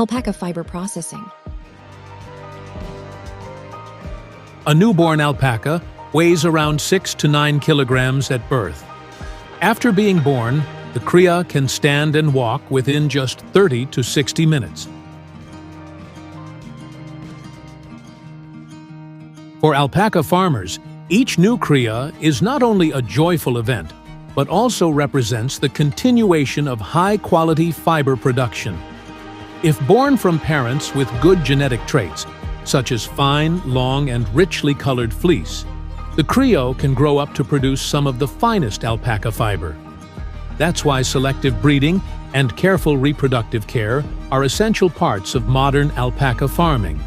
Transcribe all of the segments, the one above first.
Alpaca Fiber Processing. A newborn alpaca weighs around 6 to 9 kilograms at birth. After being born, the cria can stand and walk within just 30 to 60 minutes. For alpaca farmers, each new cria is not only a joyful event, but also represents the continuation of high-quality fiber production. If born from parents with good genetic traits, such as fine, long, and richly colored fleece, the crio can grow up to produce some of the finest alpaca fiber. That's why selective breeding and careful reproductive care are essential parts of modern alpaca farming.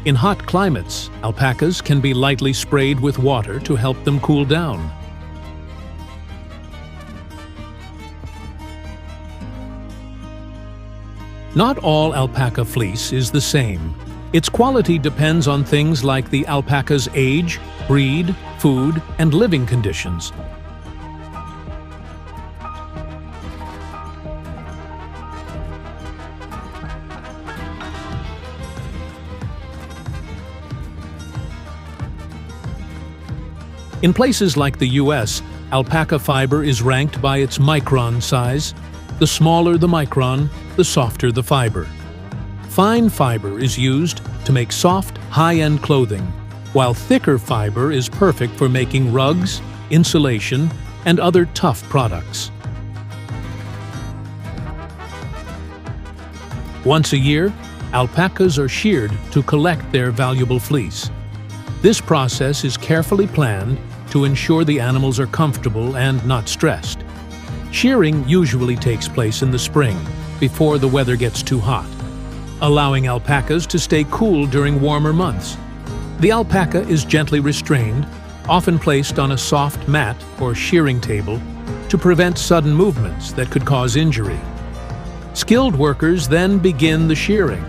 In hot climates, alpacas can be lightly sprayed with water to help them cool down. Not all alpaca fleece is the same. Its quality depends on things like the alpaca's age, breed, food, and living conditions. In places like the US, alpaca fiber is ranked by its micron size. The smaller the micron, the softer the fiber. Fine fiber is used to make soft, high-end clothing, while thicker fiber is perfect for making rugs, insulation, and other tough products. Once a year, alpacas are sheared to collect their valuable fleece. This process is carefully planned to ensure the animals are comfortable and not stressed. Shearing usually takes place in the spring, before the weather gets too hot, allowing alpacas to stay cool during warmer months. The alpaca is gently restrained, often placed on a soft mat or shearing table, to prevent sudden movements that could cause injury. Skilled workers then begin the shearing,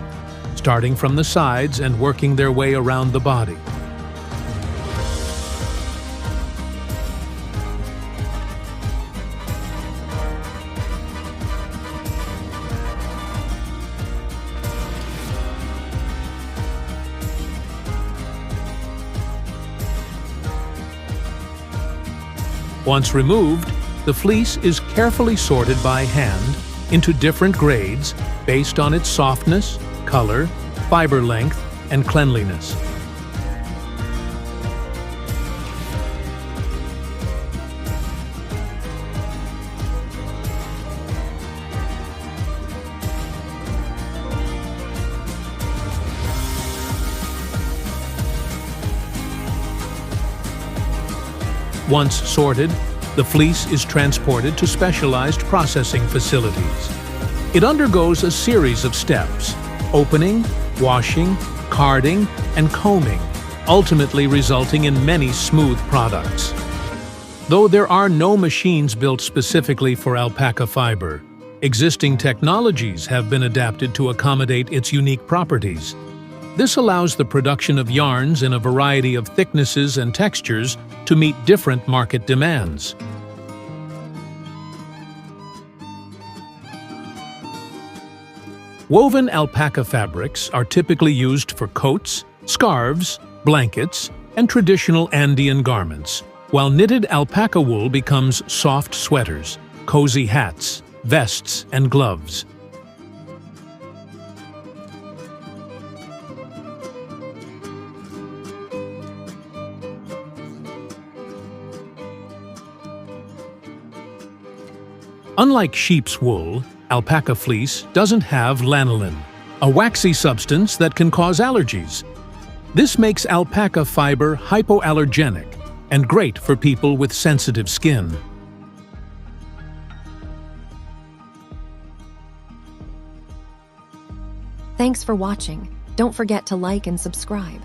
starting from the sides and working their way around the body. Once removed, the fleece is carefully sorted by hand into different grades based on its softness, color, fiber length, and cleanliness. Once sorted, the fleece is transported to specialized processing facilities. It undergoes a series of steps: opening, washing, carding, and combing, ultimately resulting in many smooth products. Though there are no machines built specifically for alpaca fiber, existing technologies have been adapted to accommodate its unique properties. This allows the production of yarns in a variety of thicknesses and textures to meet different market demands. Woven alpaca fabrics are typically used for coats, scarves, blankets, and traditional Andean garments, while knitted alpaca wool becomes soft sweaters, cozy hats, vests, and gloves. Unlike sheep's wool, alpaca fleece doesn't have lanolin, a waxy substance that can cause allergies. This makes alpaca fiber hypoallergenic and great for people with sensitive skin. Thanks for watching. Don't forget to like and subscribe.